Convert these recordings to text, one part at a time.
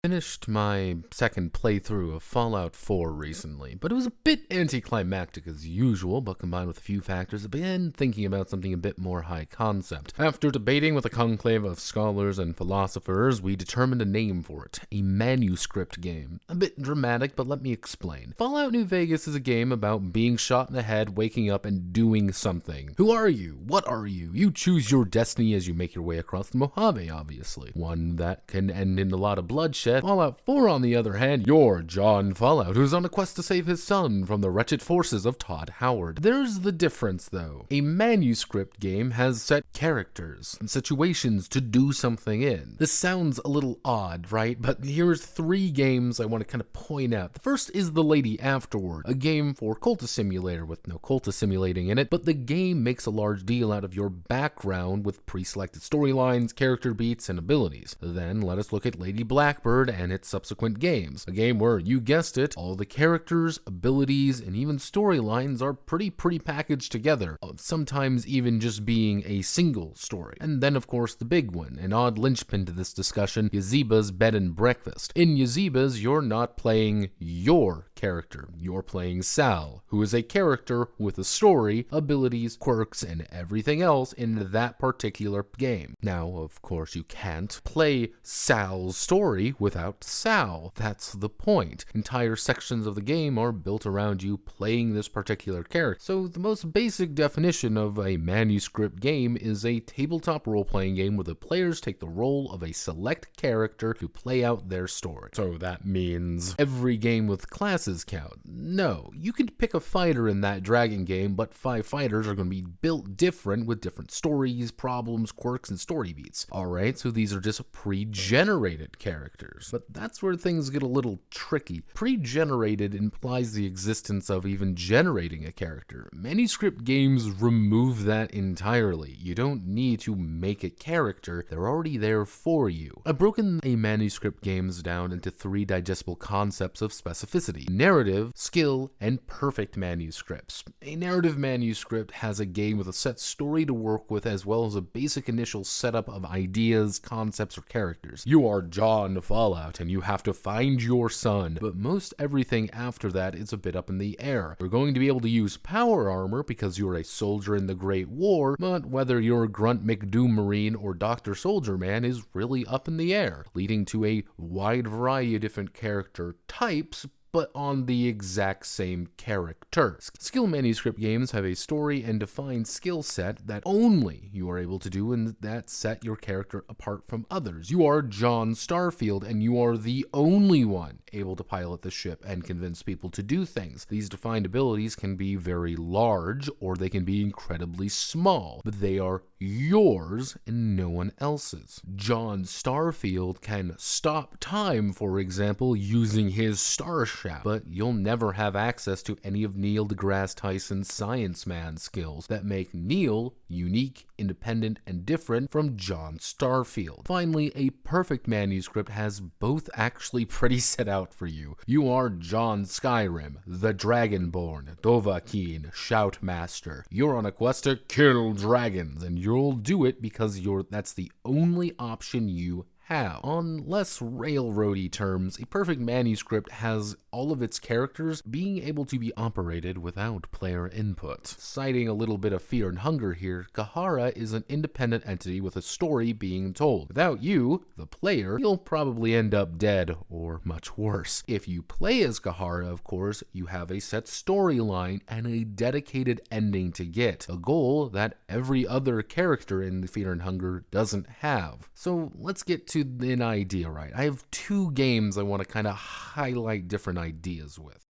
finished my second playthrough of Fallout 4 recently, but it was a bit anticlimactic as usual, but combined with a few factors, I began thinking about something a bit more high concept. After debating with a conclave of scholars and philosophers, we determined a name for it, a manuscript game. A bit dramatic, but let me explain. Fallout New Vegas is a game about being shot in the head, waking up, and doing something. Who are you? What are you? You choose your destiny as you make your way across the Mojave, obviously. One that can end in a lot of bloodshed. Fallout 4, on the other hand, you're John Fallout, who's on a quest to save his son from the wretched forces of Todd Howard. There's the difference, though. A manuscript game has set characters and situations to do something in. This sounds a little odd, right? But here's 3 games I want to kind of point out. The first is The Lady Afterward, a game for cultist simulator with no cultist simulating in it, but the game makes a large deal out of your background with pre-selected storylines, character beats, and abilities. Then let us look at Lady Blackbird and its subsequent games. A game where, you guessed it, all the characters, abilities, and even storylines are pretty packaged together, sometimes even just being a single story. And then of course the big one, an odd linchpin to this discussion, Yazeba's Bed and Breakfast. In Yazeba's, you're not playing your character, you're playing Sal, who is a character with a story, abilities, quirks, and everything else in that particular game. Now, of course, you can't play Sal's story without Sal. That's the point. Entire sections of the game are built around you playing this particular character. So the most basic definition of a manuscript game is a tabletop role-playing game where the players take the role of a select character to play out their story. So that means every game with classes count. No, you can pick a fighter in that dragon game, but 5 fighters are going to be built different with different stories, problems, quirks, and story beats. Alright, so these are just pre-generated characters. But that's where things get a little tricky. Pre-generated implies the existence of even generating a character. Manuscript games remove that entirely. You don't need to make a character, they're already there for you. I've broken a manuscript games down into 3 digestible concepts of specificity: narrative, skill, and perfect manuscripts. A narrative manuscript has a game with a set story to work with as well as a basic initial setup of ideas, concepts, or characters. You are John Fallout and you have to find your son, but most everything after that is a bit up in the air. You're going to be able to use power armor because you're a soldier in the Great War, but whether you're Grunt McDoom Marine or Dr. Soldier Man is really up in the air, leading to a wide variety of different character types, but on the exact same character. Skill manuscript games have a story and defined skill set that only you are able to do, and that set your character apart from others. You are John Starfield, and you are the only one able to pilot the ship and convince people to do things. These defined abilities can be very large, or they can be incredibly small, but they are yours and no one else's. John Starfield can stop time, for example, using his starship, but you'll never have access to any of Neil deGrasse Tyson's Science Man skills that make Neil unique, independent, and different from John Starfield. Finally, a perfect manuscript has both actually pretty set out for you. You are John Skyrim, the Dragonborn, Dovahkiin, Shoutmaster. You're on a quest to kill dragons, and you'll do it because that's the only option you have. On less railroady terms, a perfect manuscript has all of its characters being able to be operated without player input. Citing a little bit of Fear and Hunger here, Kahara is an independent entity with a story being told. Without you, the player, you'll probably end up dead or much worse. If you play as Kahara, of course, you have a set storyline and a dedicated ending to get, a goal that every other character in Fear and Hunger doesn't have. So let's get to an idea, right? I have 2 games I want to kind of highlight different ideas with.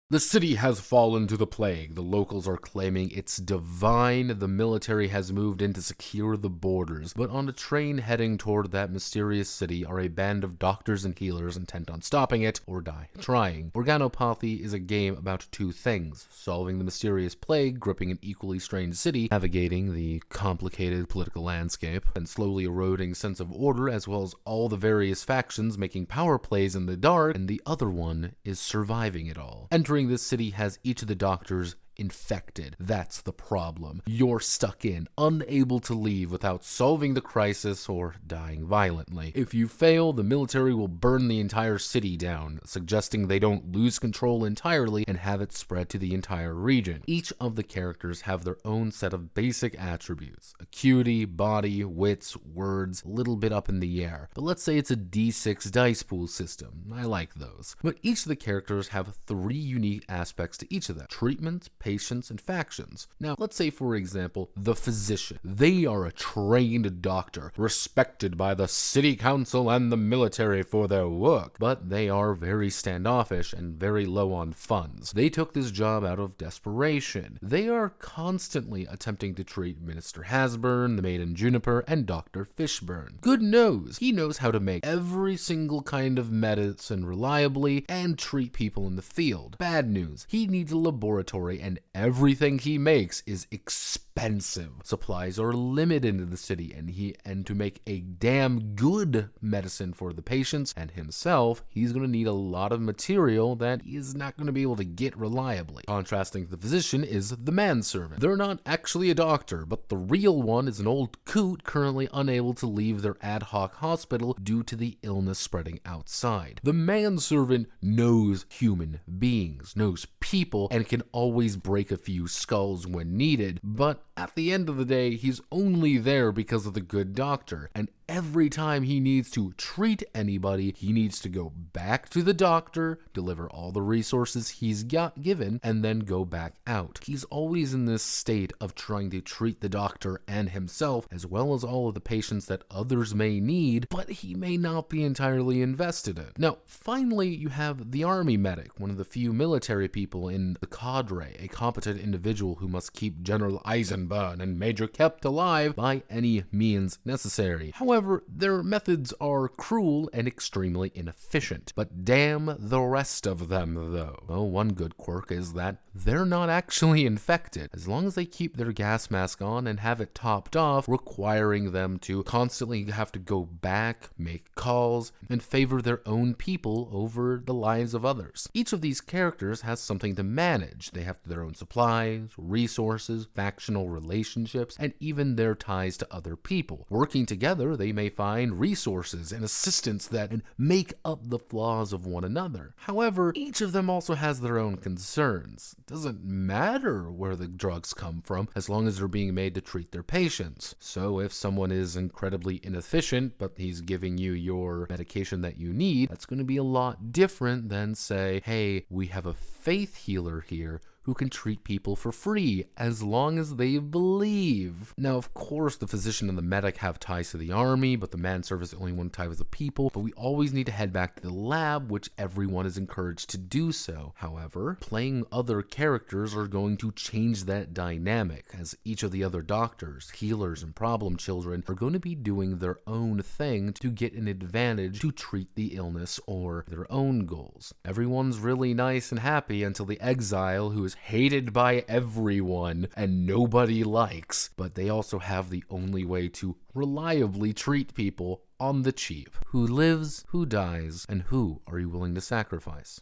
The city has fallen to the plague. The locals are claiming it's divine. The military has moved in to secure the borders. But on a train heading toward that mysterious city are a band of doctors and healers intent on stopping it or die trying. Organo is a game about 2 things: solving the mysterious plague gripping an equally strange city, navigating the complicated political landscape, and slowly eroding sense of order, as well as all the various factions making power plays in the dark, and the other one is surviving it all. Entering this city has each of the doctors infected. That's the problem. You're stuck in, unable to leave without solving the crisis or dying violently. If you fail, the military will burn the entire city down, suggesting they don't lose control entirely and have it spread to the entire region. Each of the characters have their own set of basic attributes: acuity, body, wits, words, a little bit up in the air. But let's say it's a D6 dice pool system. I like those. But each of the characters have 3 unique aspects to each of them: treatment, patients, and factions. Now, let's say, for example, the physician. They are a trained doctor, respected by the city council and the military for their work, but they are very standoffish and very low on funds. They took this job out of desperation. They are constantly attempting to treat Minister Hasburn, the Maiden Juniper, and Dr. Fishburne. Good knows, he knows how to make every single kind of medicine reliably and treat people in the field. Bad news, he needs a laboratory and everything he makes is expensive. Supplies are limited in the city, and to make a damn good medicine for the patients and himself, he's going to need a lot of material that he is not going to be able to get reliably. Contrasting the physician is the manservant. They're not actually a doctor, but the real one is an old coot currently unable to leave their ad hoc hospital due to the illness spreading outside. The manservant knows human beings, knows people, and can always break a few skulls when needed, but at the end of the day, he's only there because of the good doctor, and every time he needs to treat anybody, he needs to go back to the doctor, deliver all the resources he's got given, and then go back out. He's always in this state of trying to treat the doctor and himself, as well as all of the patients that others may need, but he may not be entirely invested in. Now, finally, you have the army medic, one of the few military people in the cadre, a competent individual who must keep General Eisenberg and Major Kept alive by any means necessary. However, their methods are cruel and extremely inefficient. But damn the rest of them, though. Well, one good quirk is that they're not actually infected, as long as they keep their gas mask on and have it topped off, requiring them to constantly have to go back, make calls, and favor their own people over the lives of others. Each of these characters has something to manage. They have their own supplies, resources, factional relationships, and even their ties to other people. Working together, they may find resources and assistance that make up the flaws of one another. However, each of them also has their own concerns. It doesn't matter where the drugs come from, as long as they're being made to treat their patients. So if someone is incredibly inefficient, but he's giving you your medication that you need, that's going to be a lot different than, say, hey, we have a faith healer here who can treat people for free as long as they believe. Now, of course, the physician and the medic have ties to the army, but the manservant is the only one tied with the people. But we always need to head back to the lab, which everyone is encouraged to do so. However, playing other characters are going to change that dynamic, as each of the other doctors, healers, and problem children are going to be doing their own thing to get an advantage to treat the illness or their own goals. Everyone's really nice and happy until the exile, who is hated by everyone and nobody likes, but they also have the only way to reliably treat people on the cheap. Who lives, who dies, and who are you willing to sacrifice?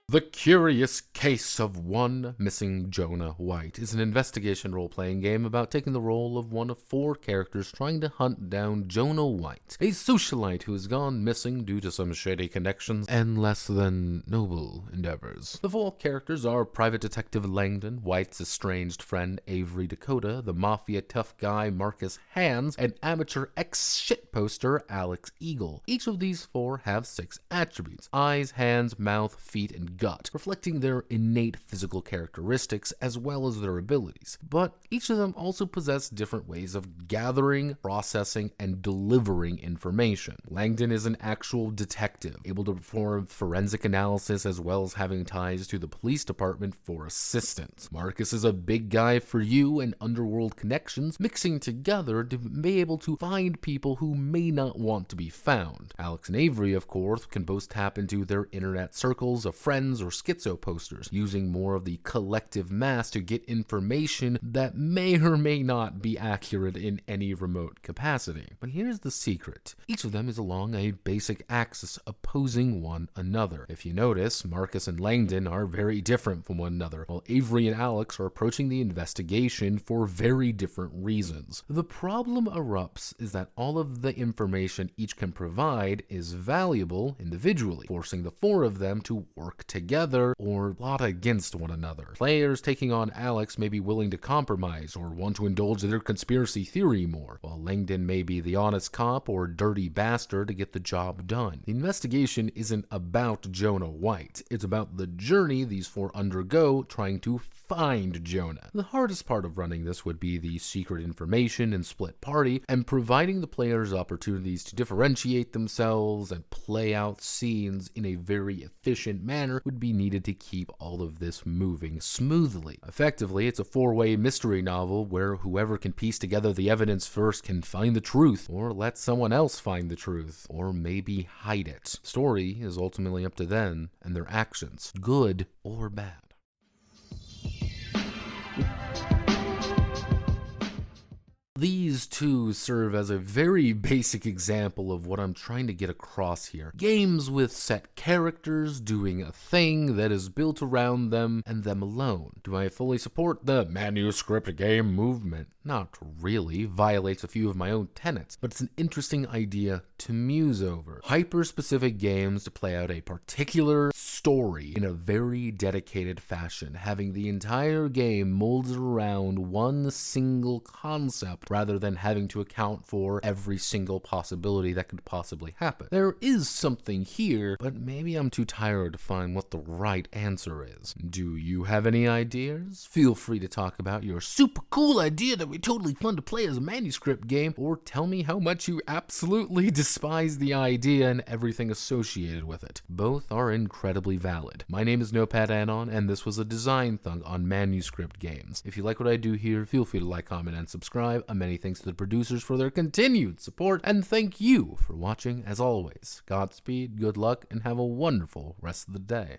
The Curious Case of One Missing Jonah White is an investigation role-playing game about taking the role of one of 4 characters trying to hunt down Jonah White, a socialite who has gone missing due to some shady connections and less than noble endeavors. The 4 characters are Private Detective Langdon, White's estranged friend Avery Dakota, the mafia tough guy Marcus Hands, and amateur ex-shitposter Alex Eagle. Each of these 4 have 6 attributes: eyes, hands, mouth, feet, and gut, reflecting their innate physical characteristics as well as their abilities. But each of them also possess different ways of gathering, processing, and delivering information. Langdon is an actual detective, able to perform forensic analysis as well as having ties to the police department for assistance. Marcus is a big guy for you and underworld connections, mixing together to be able to find people who may not want to be found. Alex and Avery, of course, can both tap into their internet circles of friends pens or schizo posters, using more of the collective mass to get information that may or may not be accurate in any remote capacity. But here's the secret. Each of them is along a basic axis opposing one another. If you notice, Marcus and Langdon are very different from one another, while Avery and Alex are approaching the investigation for very different reasons. The problem erupts is that all of the information each can provide is valuable individually, forcing the four of them to work together or plot against one another. Players taking on Alex may be willing to compromise or want to indulge their conspiracy theory more, while Langdon may be the honest cop or dirty bastard to get the job done. The investigation isn't about Jonah White, it's about the journey these four undergo trying to find Jonah. The hardest part of running this would be the secret information and split party, and providing the players opportunities to differentiate themselves and play out scenes in a very efficient manner would be needed to keep all of this moving smoothly. Effectively, it's a four-way mystery novel where whoever can piece together the evidence first can find the truth, or let someone else find the truth, or maybe hide it. Story is ultimately up to them and their actions, good or bad. These two serve as a very basic example of what I'm trying to get across here. Games with set characters doing a thing that is built around them and them alone. Do I fully support the Manuscript Game movement? Not really. Violates a few of my own tenets, but it's an interesting idea to muse over. Hyper-specific games to play out a particular story in a very dedicated fashion, having the entire game molded around one single concept rather than having to account for every single possibility that could possibly happen. There is something here, but maybe I'm too tired to find what the right answer is. Do you have any ideas? Feel free to talk about your super cool idea that would be totally fun to play as a Manuscript game, or tell me how much you absolutely despise the idea and everything associated with it. Both are incredibly valid. My name is Notepad Anon, and this was a design thunk on Manuscript Games. If you like what I do here, feel free to like, comment, and subscribe. Many thanks to the producers for their continued support, and thank you for watching as always. Godspeed, good luck, and have a wonderful rest of the day.